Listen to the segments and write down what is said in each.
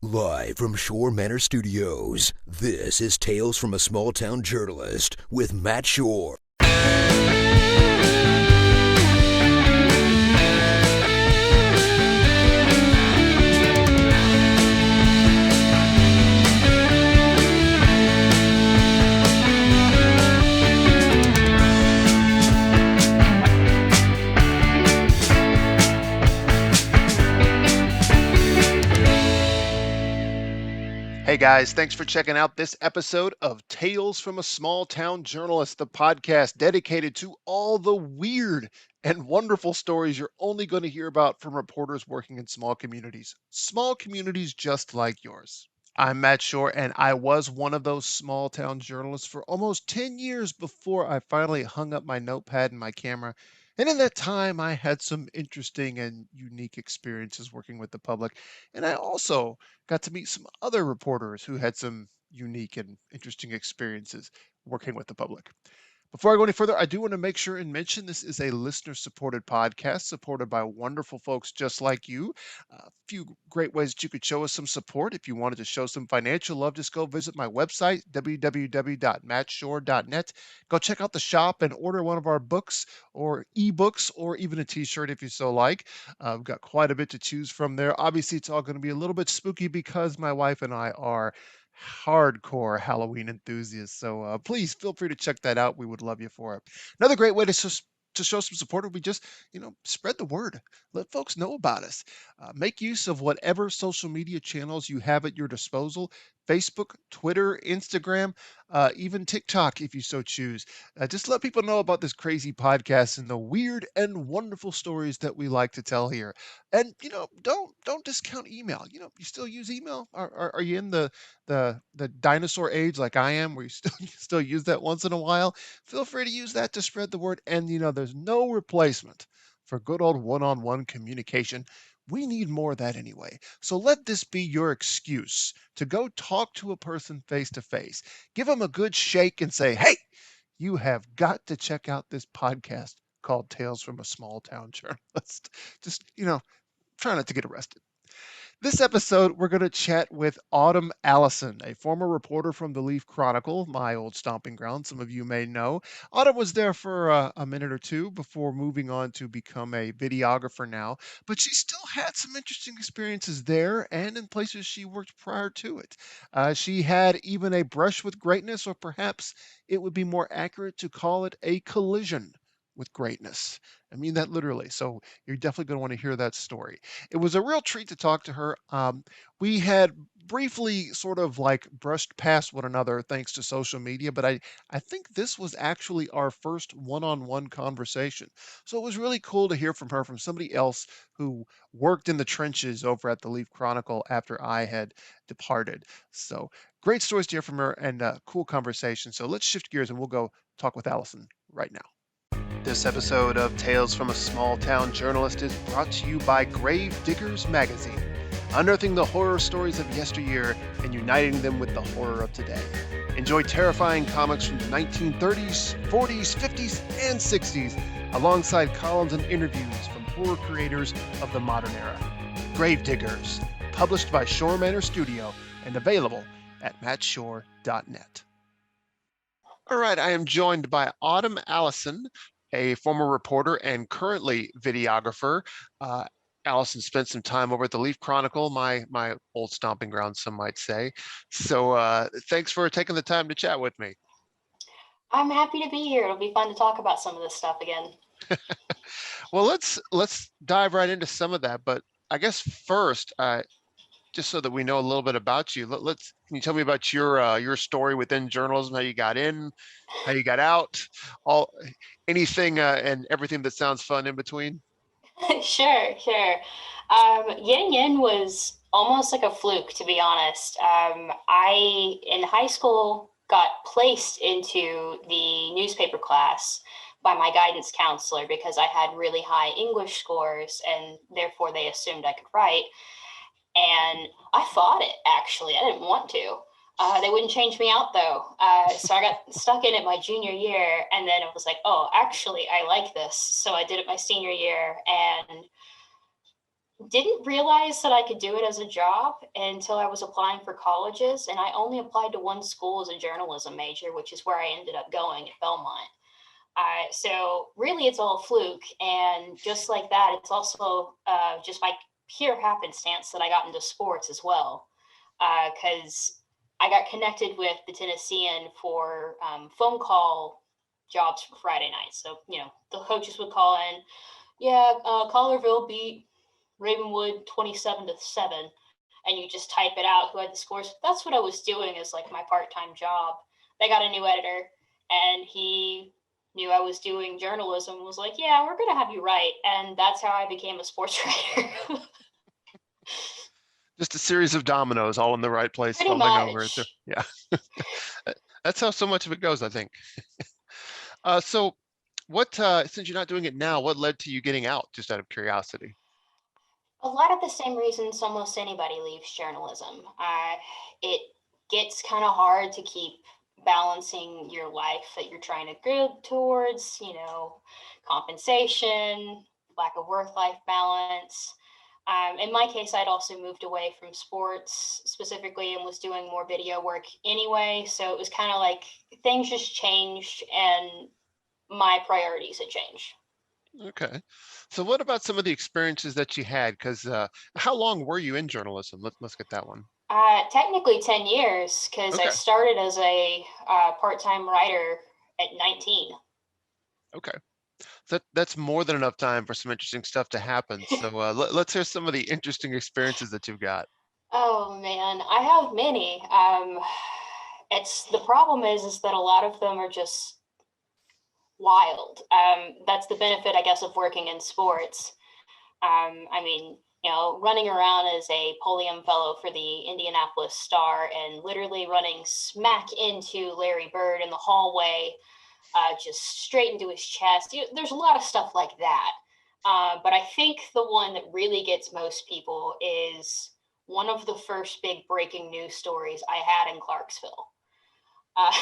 Live from Schorr Manor Studios, this is Tales from a Small Town Journalist with Matt Schorr. Hey guys, thanks for checking out this episode of Tales from a Small Town Journalist, the podcast dedicated to all the weird and wonderful stories you're only going to hear about from reporters working in small communities just like yours. I'm Matt Shore, and I was one of those small town journalists for almost 10 years before I finally hung up my notepad and my camera. And in that time, I had some interesting and unique experiences working with the public. And I also got to meet some other reporters who had some unique and interesting experiences working with the public. Before I go any further, I do want to make sure and mention this is a listener supported podcast supported by wonderful folks just like you. A few great ways that you could show us some support. If you wanted to show some financial love, just go visit my website, www.mattshore.net. Go check out the shop and order one of our books or ebooks or even a t shirt if you so like. We've got quite a bit to choose from there. Obviously, it's all going to be a little bit spooky because my wife and I are hardcore Halloween enthusiasts. So please feel free to check that out. We would love you for it. Another great way to show some support would be just, spread the word. Let folks know about us. Make use of whatever social media channels you have at your disposal. Facebook, Twitter, Instagram, even TikTok, if you so choose. Just let people know about this crazy podcast and the weird and wonderful stories that we like to tell here. And don't discount email. You still use email? Are you in the dinosaur age like I am, where you still you still use that once in a while? Feel free to use that to spread the word. And there's no replacement for good old one-on-one communication. We need more of that anyway. So let this be your excuse to go talk to a person face to face. Give them a good shake and say, "Hey, you have got to check out this podcast called Tales from a Small Town Journalist." Just, try not to get arrested. This episode, we're going to chat with Autumn Allison, a former reporter from the Lead-Chronicle, my old stomping ground, some of you may know. Autumn was there for a minute or two before moving on to become a videographer now, but she still had some interesting experiences there and in places she worked prior to it. She had even a brush with greatness, or perhaps it would be more accurate to call it a collision with greatness. I mean that literally, so you're definitely going to want to hear that story. It was a real treat to talk to her. We had briefly sort of like brushed past one another thanks to social media, but I think this was actually our first one-on-one conversation. So it was really cool to hear from her, from somebody else who worked in the trenches over at the Leaf Chronicle after I had departed. So great stories to hear from her and cool conversation. So let's shift gears and we'll go talk with Allison right now. This episode of Tales from a Small Town Journalist is brought to you by Grave Diggers Magazine, unearthing the horror stories of yesteryear and uniting them with the horror of today. Enjoy terrifying comics from the 1930s, 40s, 50s, and 60s, alongside columns and interviews from horror creators of the modern era. Grave Diggers, published by Schorr Manor Studio and available at mattshore.net. All right, I am joined by Autumn Allison, a former reporter and currently videographer. Allison spent some time over at the Leaf Chronicle, my old stomping ground, some might say. So thanks for taking the time to chat with me. I'm happy to be here. It'll be fun to talk about some of this stuff again. Well, let's dive right into some of that. But I guess first, just so that we know a little bit about you, can you tell me about your story within journalism, how you got in, how you got out, anything and everything that sounds fun in between? Sure. Getting in was almost like a fluke, to be honest. I, in high school, got placed into the newspaper class by my guidance counselor because I had really high English scores, and therefore they assumed I could write. And I fought it, actually. I didn't want to. They wouldn't change me out, though. So I got stuck in it my junior year, and then it was like, oh, actually, I like this. So I did it my senior year, and didn't realize that I could do it as a job until I was applying for colleges, and I only applied to one school as a journalism major, which is where I ended up going at Belmont. So really, it's all fluke, and just like that, it's also just by pure happenstance that I got into sports as well, because I got connected with the Tennessean for phone call jobs for Friday nights. So the coaches would call in, yeah, Collarville beat Ravenwood 27-7, and you just type it out who had the scores. That's what I was doing as like my part-time job. They got a new editor, and he knew I was doing journalism, was like, yeah, we're gonna have you write. And that's how I became a sports writer. Just a series of dominoes all in the right place, Pretty falling over. much. Yeah. That's how so much of it goes, I think. So what, since you're not doing it now, what led to you getting out, just out of curiosity? A lot of the same reasons almost anybody leaves journalism. It gets kind of hard to keep balancing your life that you're trying to go towards, compensation, lack of work-life balance. In my case, I'd also moved away from sports specifically and was doing more video work anyway. So it was kind of like things just changed and my priorities had changed. Okay. So what about some of the experiences that you had? Because how long were you in journalism? Let's get that one. Technically 10 years, because I Okay. started as a part-time writer at 19. Okay. That's more than enough time for some interesting stuff to happen. So let's hear some of the interesting experiences that you've got. Oh man, I have many. It's the problem is that a lot of them are just wild. That's the benefit, I guess, of working in sports. I mean, running around as a podium fellow for the Indianapolis Star and literally running smack into Larry Bird in the hallway, just straight into his chest. There's a lot of stuff like that. But I think the one that really gets most people is one of the first big breaking news stories I had in Clarksville. Uh,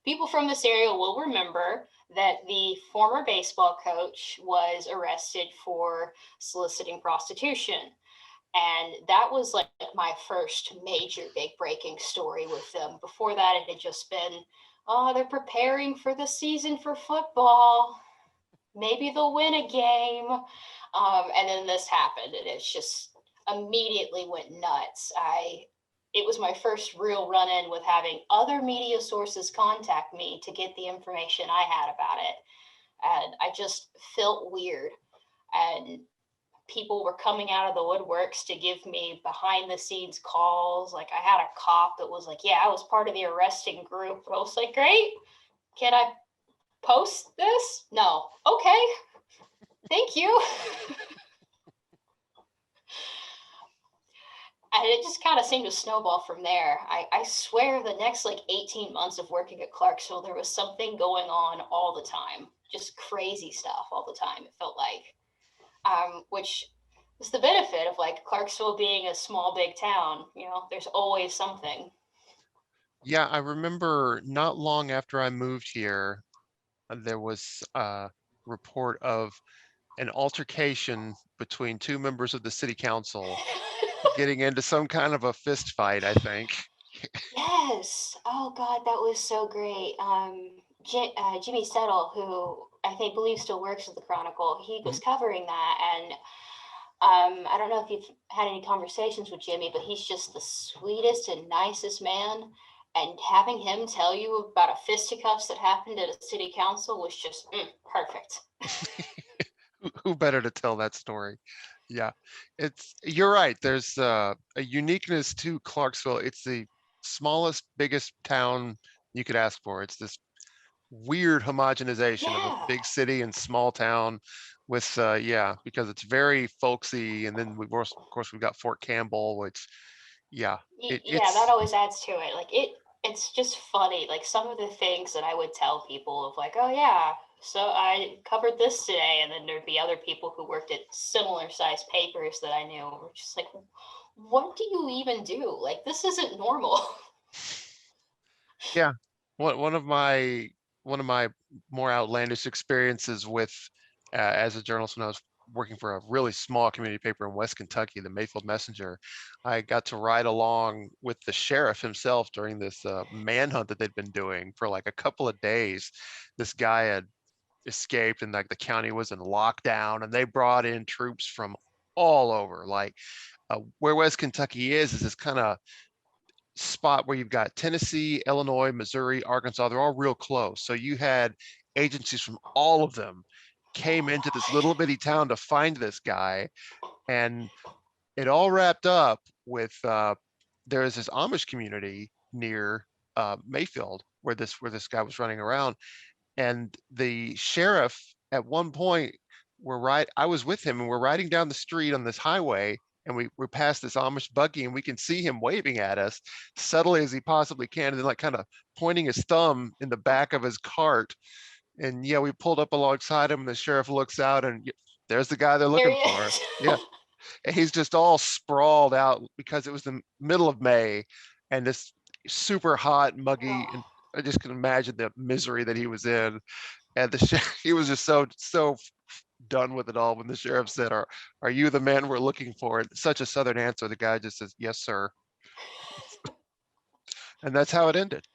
People from this area will remember that the former baseball coach was arrested for soliciting prostitution. And that was like my first major big breaking story with them. Before that, it had just been, oh, they're preparing for the season for football. Maybe they'll win a game. And then this happened, and it's just immediately went nuts. It was my first real run-in with having other media sources contact me to get the information I had about it. And I just felt weird. And people were coming out of the woodworks to give me behind the scenes calls. Like I had a cop that was like, yeah, I was part of the arresting group. I was like, great. Can I post this? No. Okay. Thank you. And it just kind of seemed to snowball from there. I swear the next like 18 months of working at Clarksville, there was something going on all the time. Just crazy stuff all the time, it felt like. Which is the benefit of like Clarksville being a small, big town. There's always something. Yeah, I remember not long after I moved here, there was a report of an altercation between two members of the city council getting into some kind of a fist fight, I think. Yes. Oh God, that was so great. Jimmy Settle, who I think believe still works at the Chronicle, he was covering that, and I don't know if you've had any conversations with Jimmy, but he's just the sweetest and nicest man. And having him tell you about a fisticuffs that happened at a city council was just perfect. Who better to tell that story? Yeah, you're right. There's a uniqueness to Clarksville. It's the smallest, biggest town you could ask for. It's this weird homogenization of a Yeah. big city and small town with yeah, because it's very folksy. And then of course we've got Fort Campbell, which yeah, Yeah, that it's always adds to it. Like it's just funny. Like some of the things that I would tell people of like, oh yeah, so I covered this today, and then there'd be other people who worked at similar sized papers that I knew were just like, what do you even do? Like this isn't normal. yeah. One of my more outlandish experiences with as a journalist when I was working for a really small community paper in West Kentucky, the Mayfield Messenger. I got to ride along with the sheriff himself during this manhunt that they'd been doing for like a couple of days. This guy had escaped, and like the county was in lockdown, and they brought in troops from all over. Like where West Kentucky is this kind of spot where you've got Tennessee, Illinois, Missouri, Arkansas. They're all real close. So you had agencies from all of them came into this little bitty town to find this guy, and it all wrapped up with there is this Amish community near Mayfield where this guy was running around, and the sheriff at one point I was with him and we're riding down the street on this highway, and we're past this Amish buggy, and we can see him waving at us subtly as he possibly can, and then like kind of pointing his thumb in the back of his cart. And yeah, we pulled up alongside him, and the sheriff looks out, and there's the guy they're There looking he for. is. Yeah. And he's just all sprawled out because it was the middle of May, and this super hot, muggy, and Oh. I just can imagine the misery that he was in. And he was just so done with it all when the sheriff said, "Are you the man we're looking for?" And such a southern answer. The guy just says, "Yes, sir," and that's how it ended.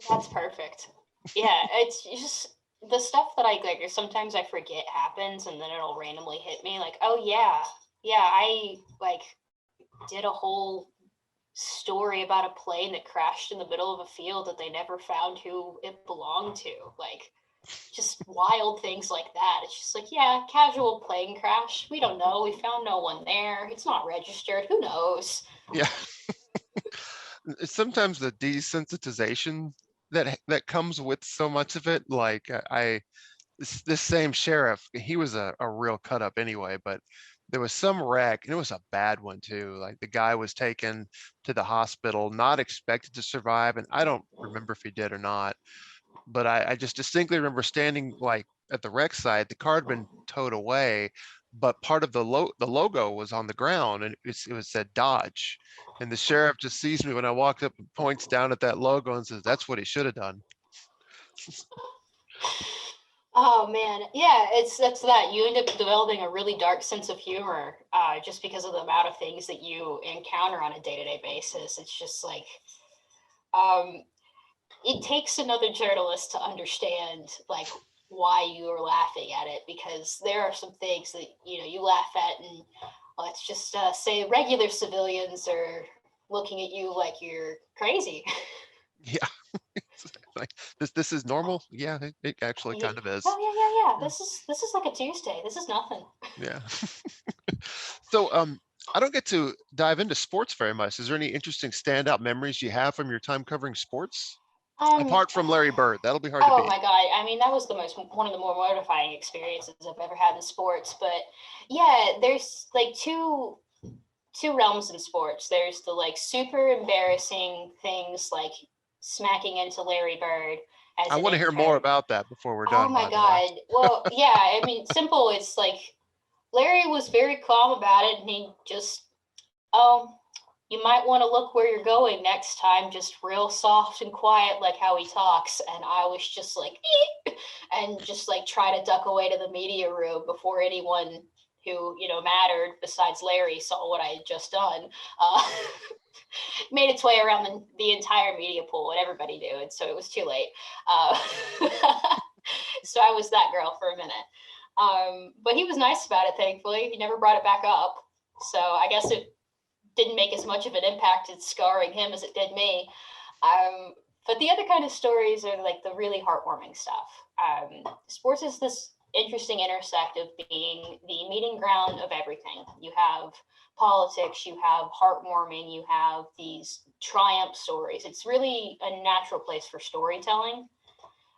That's perfect. Yeah, it's just the stuff that I like. Sometimes I forget happens, and then it'll randomly hit me. Like, oh yeah, yeah, I like did a whole story about a plane that crashed in the middle of a field that they never found who it belonged to. Like, just wild things like that. It's just like, yeah, casual plane crash. We don't know. We found no one there. It's not registered. Who knows? Yeah. Sometimes the desensitization that comes with so much of it, like this same sheriff, he was a real cut up anyway, but there was some wreck, and it was a bad one too. Like the guy was taken to the hospital, not expected to survive, and I don't remember if he did or not, but I just distinctly remember standing like at the wreck site. The car had been towed away, but part of the logo was on the ground, and it was said Dodge. And the sheriff just sees me when I walked up and points down at that logo and says, "That's what he should have done." Oh man, yeah, that's that. You end up developing a really dark sense of humor, just because of the amount of things that you encounter on a day-to-day basis. It's just like, um, it takes another journalist to understand like why you are laughing at it, because there are some things that you laugh at, and let's just say regular civilians are looking at you like you're crazy. Yeah. Like this is normal. Yeah, it actually Yeah, kind of is. oh yeah, yeah, yeah. Yeah. This is like a Tuesday. This is nothing. Yeah. So I don't get to dive into sports very much. Is there any interesting standout memories you have from your time covering sports? Um, Apart from Larry Bird, that'll be hard to oh beat. my God. I mean, that was one of the more mortifying experiences I've ever had in sports. But yeah, there's like two realms in sports. There's the like super embarrassing things like smacking into Larry Bird as I an want to hear more intern. about that before we're Oh done, my by the way. God. Well, yeah, I mean, simple. It's like Larry was very calm about it, and he just, oh, you might want to look where you're going next time, just real soft and quiet, like how he talks. And I was just like, "Eek," and just like try to duck away to the media room before anyone who, mattered besides Larry saw what I had just done. Uh, Made its way around the entire media pool, and everybody knew. And so it was too late. Uh, so I was that girl for a minute. But he was nice about it, thankfully. He never brought it back up. So I guess it didn't make as much of an impact in scarring him as it did me. But the other kind of stories are like the really heartwarming stuff. Sports is this interesting intersect of being the meeting ground of everything. You have politics, you have heartwarming, you have these triumph stories. It's really a natural place for storytelling.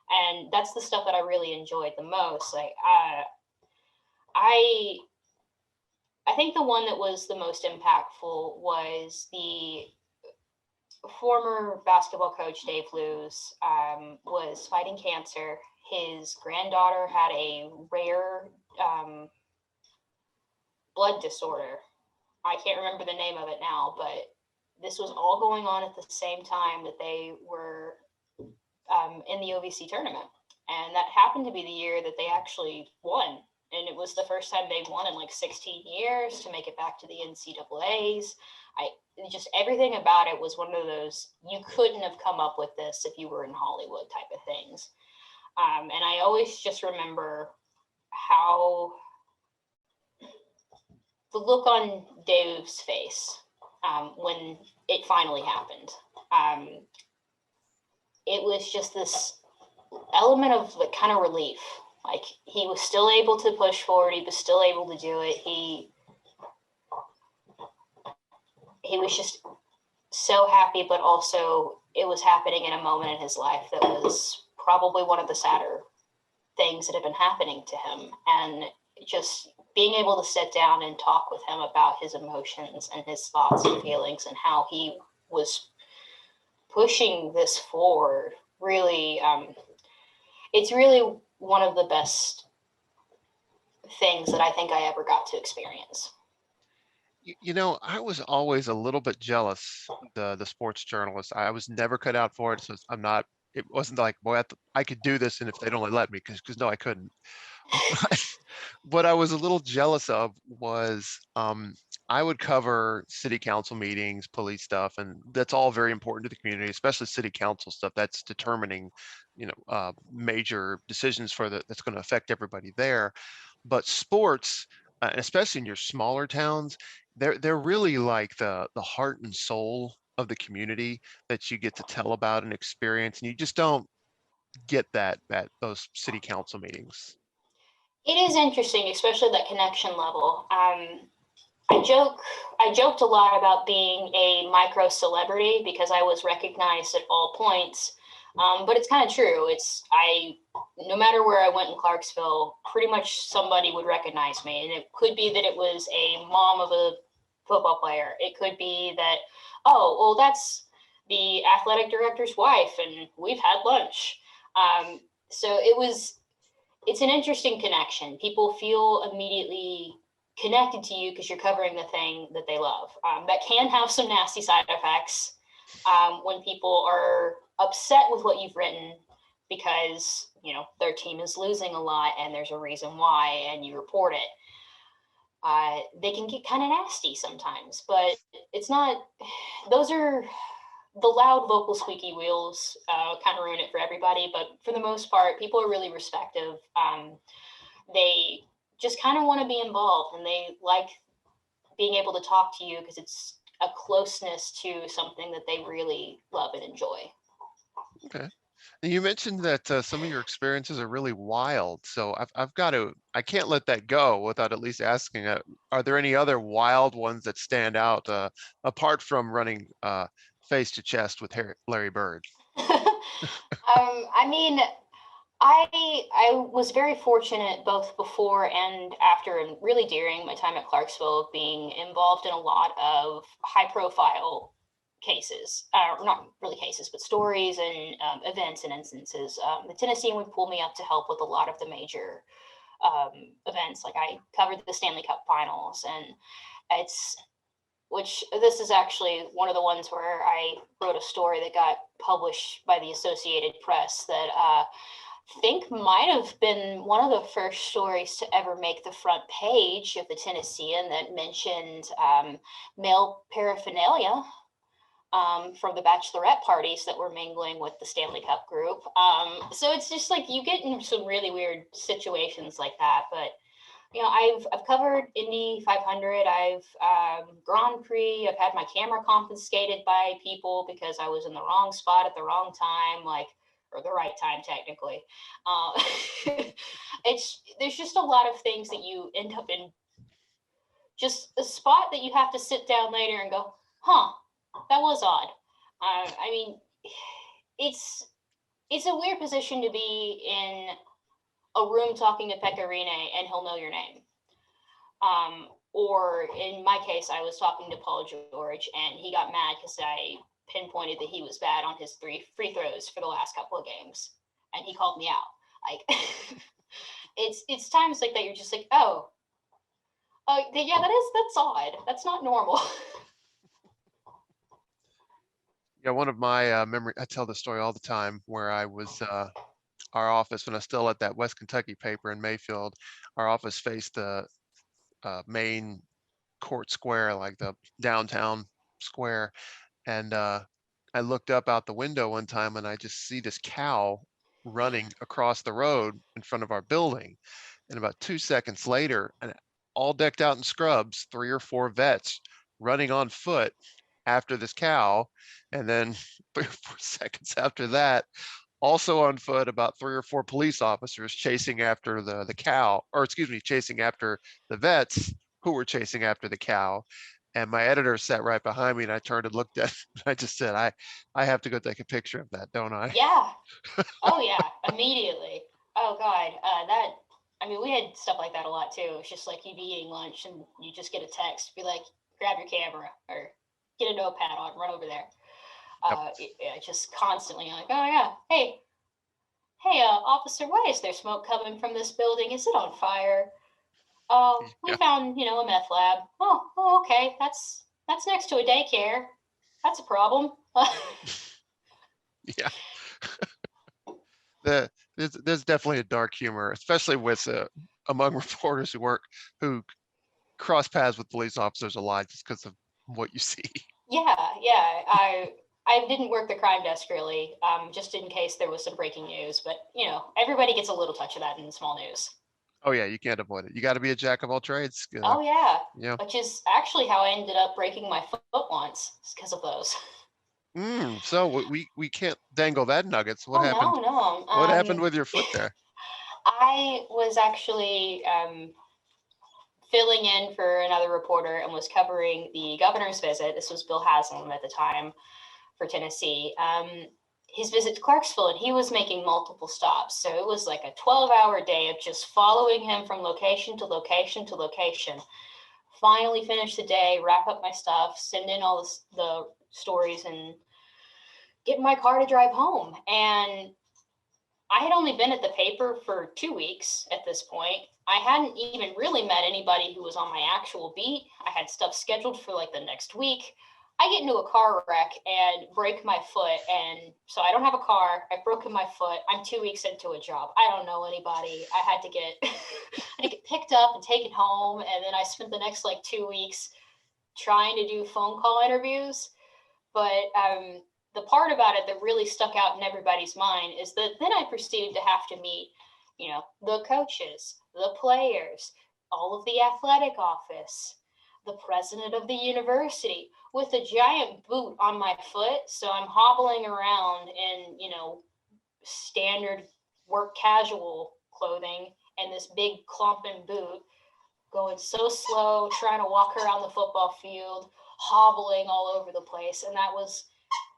And that's the stuff that I really enjoyed the most. Like, I I think the one that was the most impactful was the former basketball coach Dave Lewis was fighting cancer. His granddaughter had a rare blood disorder. I can't remember the name of it now, but this was all going on at the same time that they were in the OVC tournament. And that happened to be the year that they actually won. and it was the first time they won in like 16 years to make it back to the NCAAs. Just everything about it was one of those, you couldn't have come up with this if you were in Hollywood type of things. And I always just remember how the look on Dave's face when it finally happened. It was just this element of like kind of relief. Like he was still able to push forward. He was still able to do it. He was just so happy, but also it was happening in a moment in his life that was probably one of the sadder things that had been happening to him. And just being able to sit down and talk with him about his emotions and his thoughts and feelings and how he was pushing this forward, really, it's really one of the best things that I think I ever got to experience. I was always a little bit jealous, the sports journalist. I was never cut out for it, so it wasn't like, boy, I could do this, and if they'd only let me, because no, I couldn't. What I was a little jealous of was I would cover city council meetings, police stuff, and that's all very important to the community, especially city council stuff. That's determining, major decisions that's going to affect everybody there. But sports, and especially in your smaller towns, they're really like the heart and soul of the community that you get to tell about and experience, and you just don't get that those city council meetings. It is interesting, especially that connection level. I joked a lot about being a micro celebrity because I was recognized at all points. But it's kind of true. No matter where I went in Clarksville, pretty much somebody would recognize me. And it could be that it was a mom of a football player. It could be that, oh, well, that's the athletic director's wife and we've had lunch. So it's an interesting connection. People feel immediately connected to you because you're covering the thing that they love. That can have some nasty side effects when people are upset with what you've written because their team is losing a lot and there's a reason why, and you report it. They can get kind of nasty sometimes, but it's not. Those are the loud vocal squeaky wheels kind of ruin it for everybody, but for the most part, people are really respectful. They just kind of want to be involved, and they like being able to talk to you because it's a closeness to something that they really love and enjoy. Okay. And you mentioned that some of your experiences are really wild. So I can't let that go without at least asking, are there any other wild ones that stand out apart from running face to chest with Larry Bird? I mean, I was very fortunate both before and after, and really during my time at Clarksville, being involved in a lot of high profile cases, not really cases, but stories and events and instances. The Tennessee would pull me up to help with a lot of the major events. Like I covered the Stanley Cup finals, and this is actually one of the ones where I wrote a story that got published by the Associated Press that I think might have been one of the first stories to ever make the front page of the Tennessean that mentioned male paraphernalia from the bachelorette parties that were mingling with the Stanley Cup group. So it's just like you get in some really weird situations like that. But I've covered Indy 500. I've Grand Prix. I've had my camera confiscated by people because I was in the wrong spot at the wrong time, or the right time technically. There's just a lot of things that you end up in, just a spot that you have to sit down later and go, huh, that was odd. I mean, it's a weird position to be in a room talking to Pecorine and he'll know your name. Or in my case, I was talking to Paul George and he got mad because I pinpointed that he was bad on his 3 free throws for the last couple of games, and he called me out. Like, it's times like that you're just like, oh, yeah, that's odd. That's not normal. Yeah, one of my memory, I tell the story all the time, where I was our office, when I was still at that West Kentucky paper in Mayfield, our office faced the main court square, like the downtown square. And I looked up out the window one time and I just see this cow running across the road in front of our building. And about 2 seconds later, and all decked out in scrubs, 3 or 4 vets running on foot after this cow. And then 3 or 4 seconds after that, also on foot, about 3 or 4 police officers chasing after the cow, or excuse me, chasing after the vets who were chasing after the cow. And my editor sat right behind me, and I turned and looked at him, and I just said, I have to go take a picture of that, don't I? Yeah. Oh yeah, immediately. Oh God, I mean, we had stuff like that a lot too. It's just like you'd be eating lunch and you just get a text, be like, grab your camera or get a notepad on, run over there. Yep. Just constantly like, oh yeah, hey, officer, why is there smoke coming from this building? Is it on fire? Oh, we Yeah. found, a meth lab. Oh, okay, that's next to a daycare. That's a problem. Yeah. There's definitely a dark humor, especially with among reporters who cross paths with police officers a lot just because of what you see. Yeah. I didn't work the crime desk really, just in case there was some breaking news. But everybody gets a little touch of that in small news. Oh yeah, you can't avoid it. You got to be a jack of all trades. Oh yeah, Yeah. which is actually how I ended up breaking my foot once because of those. So we can't dangle that nuggets. What Oh happened? no. What happened with your foot there? I was actually filling in for another reporter and was covering the governor's visit. This was Bill Haslam at the time for Tennessee. His visit to Clarksville, and he was making multiple stops. So it was like a 12-hour day of just following him from location to location to location. Finally finished the day, wrap up my stuff, send in all the stories, and get in my car to drive home. And I had only been at the paper for 2 weeks at this point. I hadn't even really met anybody who was on my actual beat. I had stuff scheduled for like the next week. I get into a car wreck and break my foot. And so I don't have a car. I've broken my foot. I'm 2 weeks into a job. I don't know anybody. I had to get picked up and taken home. And then I spent the next like 2 weeks trying to do phone call interviews. But the part about it that really stuck out in everybody's mind is that then I proceeded to have to meet, the coaches, the players, all of the athletic office, the president of the university with a giant boot on my foot. So I'm hobbling around in, standard work casual clothing and this big clumping boot, going so slow, trying to walk around the football field, hobbling all over the place. And that was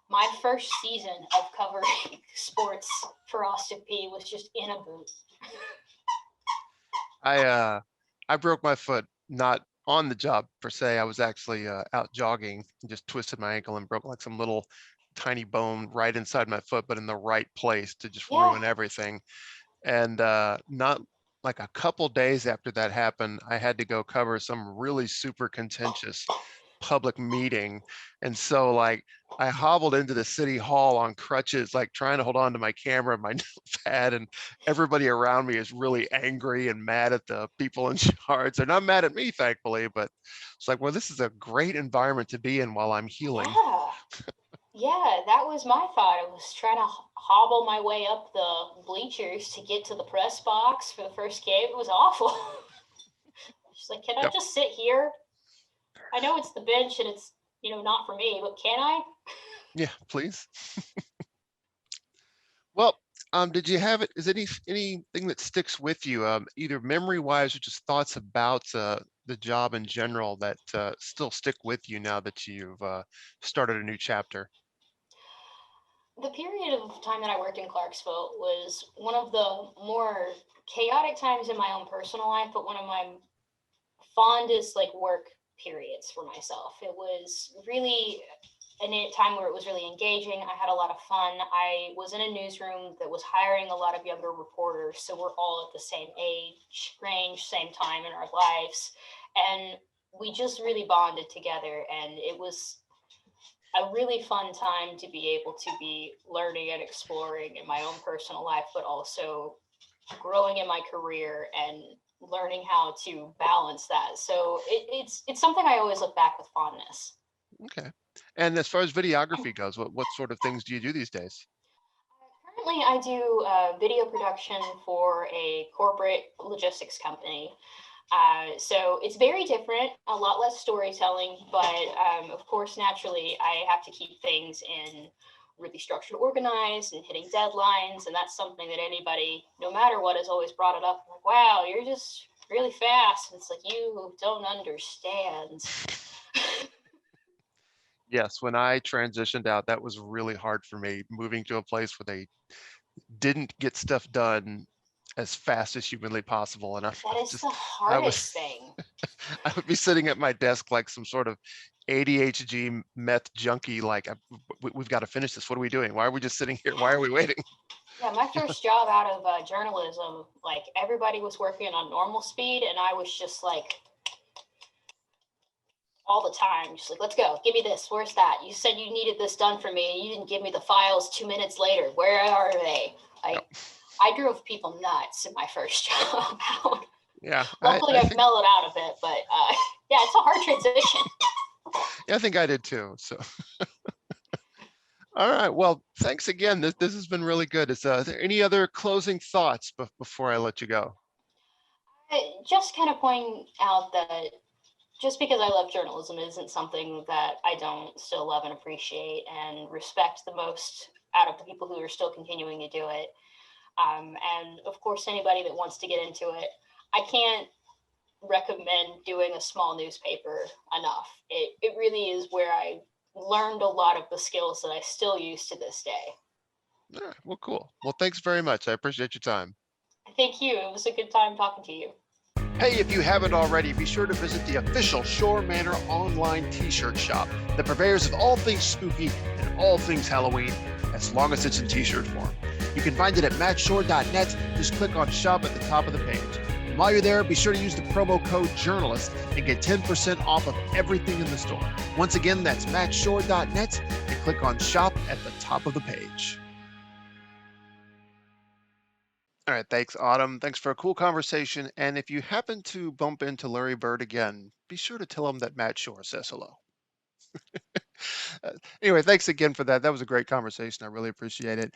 my first season of covering sports for Austin P was just in a boot. I broke my foot not on the job per se. I was actually out jogging and just twisted my ankle and broke like some little tiny bone right inside my foot, but in the right place to just ruin everything. And not like a couple days after that happened, I had to go cover some really super contentious public meeting. And so like I hobbled into the city hall on crutches, like trying to hold on to my camera and my notepad, and everybody around me is really angry and mad at the people in charge. They're not mad at me, thankfully, but it's like, well, this is a great environment to be in while I'm healing. Yeah, that was my thought. I was trying to hobble my way up the bleachers to get to the press box for the first game. It was awful. She's like, can I just sit here? I know it's the bench and it's, not for me, but can I? Yeah, please. Well, did you have is anything that sticks with you, either memory wise or just thoughts about the job in general that still stick with you now that you've started a new chapter? The period of time that I worked in Clarksville was one of the more chaotic times in my own personal life, but one of my fondest work periods for myself. It was really a time where it was really engaging. I had a lot of fun. I was in a newsroom that was hiring a lot of younger reporters, so we're all at the same age range, same time in our lives, and we just really bonded together. And it was a really fun time to be able to be learning and exploring in my own personal life, but also growing in my career and learning how to balance that. So it's something I always look back with fondness. Okay. And as far as videography goes, what sort of things do you do these days? Currently, I do video production for a corporate logistics company. So it's very different, a lot less storytelling, but of course, naturally, I have to keep things in really structured, organized, and hitting deadlines. And that's something that anybody, no matter what, has always brought it up. Like, wow, you're just really fast. And it's like, you don't understand. Yes, when I transitioned out, that was really hard for me, moving to a place where they didn't get stuff done as fast as humanly possible. And I That was is just, the I was, hardest thing. I would be sitting at my desk like some sort of ADHD meth junkie. Like, we've got to finish this. What are we doing? Why are we just sitting here? Why are we waiting? Yeah, my first job out of journalism, like everybody was working on normal speed, and I was just like all the time, just like, let's go, give me this. Where's that? You said you needed this done for me, and you didn't give me the files 2 minutes later. Where are they? Like, Yep. I drove people nuts in my first job out. Yeah, Luckily, I I've think, mellowed out a bit, but yeah, it's a hard transition. yeah, I think I did too. So, all right. Well, thanks again. This has been really good. Is there any other closing thoughts before I let you go? Just kind of pointing out that just because I love journalism isn't something that I don't still love and appreciate and respect the most out of the people who are still continuing to do it. And of course, anybody that wants to get into it, I can't recommend doing a small newspaper enough. It really is where I learned a lot of the skills that I still use to this day. All right. Well, cool. Well, thanks very much. I appreciate your time. Thank you. It was a good time talking to you. Hey, if you haven't already, be sure to visit the official Schorr Manor online t-shirt shop, the purveyors of all things spooky and all things Halloween, as long as it's in t-shirt form. You can find it at mattshore.net. Just click on shop at the top of the page. And while you're there, be sure to use the promo code journalist and get 10% off of everything in the store. Once again, that's mattshore.net and click on shop at the top of the page. All right, thanks, Autumn. Thanks for a cool conversation. And if you happen to bump into Larry Bird again, be sure to tell him that Matt Shore says hello. Uh, anyway, thanks again for that. That was a great conversation. I really appreciate it.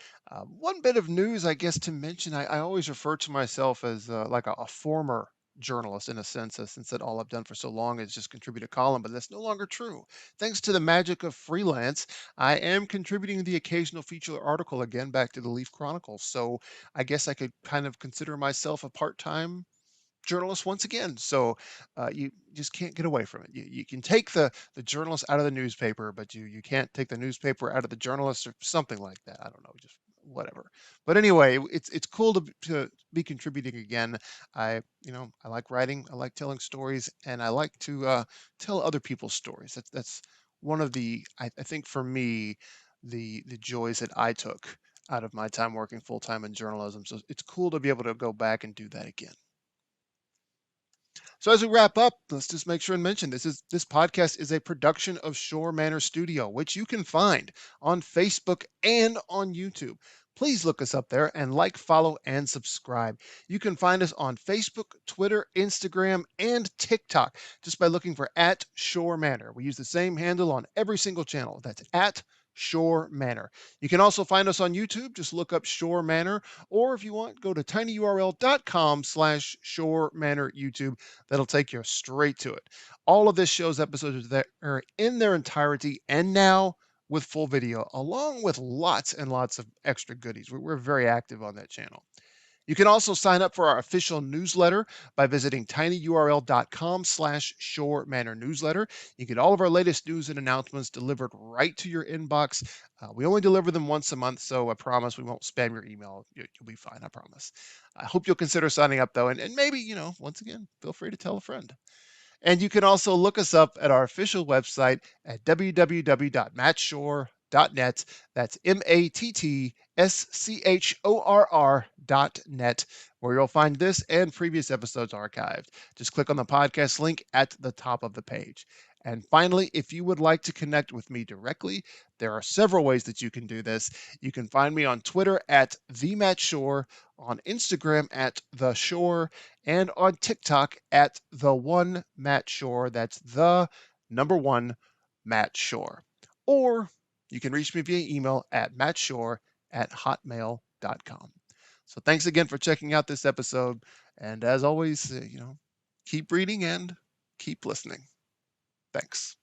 One bit of news, I guess, to mention, I always refer to myself as like a former journalist in a sense, since that all I've done for so long is just contribute a column, but that's no longer true. Thanks to the magic of freelance, I am contributing the occasional feature article again back to the Lead-Chronicle. So I guess I could kind of consider myself a part-time journalist once again. So you just can't get away from it. You can take the journalist out of the newspaper, but you can't take the newspaper out of the journalist or something like that. I don't know, just whatever. But anyway, it's cool to be contributing again. I like writing, I like telling stories, and I like to tell other people's stories. That's one of the I think for me the joys that I took out of my time working full time in journalism. So it's cool to be able to go back and do that again. So as we wrap up, let's just make sure and mention this podcast is a production of Schorr Manor Studio, which you can find on Facebook and on YouTube. Please look us up there and like, follow, and subscribe. You can find us on Facebook, Twitter, Instagram, and TikTok just by looking for @Schorr Manor. We use the same handle on every single channel. That's @Schorr Manor. You can also find us on YouTube. Just look up Schorr Manor, or if you want, go to tinyurl.com/Schorr Manor YouTube. That'll take you straight to it. All of this show's episodes are in their entirety and now with full video, along with lots and lots of extra goodies. We're very active on that channel. You can also sign up for our official newsletter by visiting tinyurl.com/Schorr Manor newsletter. You get all of our latest news and announcements delivered right to your inbox. We only deliver them once a month, so I promise we won't spam your email. You'll be fine, I promise. I hope you'll consider signing up, though, and maybe, once again, feel free to tell a friend. And you can also look us up at our official website at www.mattshore.net. That's MATTSCHORR.net, where you'll find this and previous episodes archived. Just click on the podcast link at the top of the page. And finally, if you would like to connect with me directly, there are several ways that you can do this. You can find me on Twitter at the Matt Schorr, on Instagram at the Schorr, and on TikTok at the one Matt Schorr. That's the number one Matt Schorr. Or you can reach me via email at mattshorr@hotmail.com. So thanks again for checking out this episode. And as always, keep reading and keep listening. Thanks.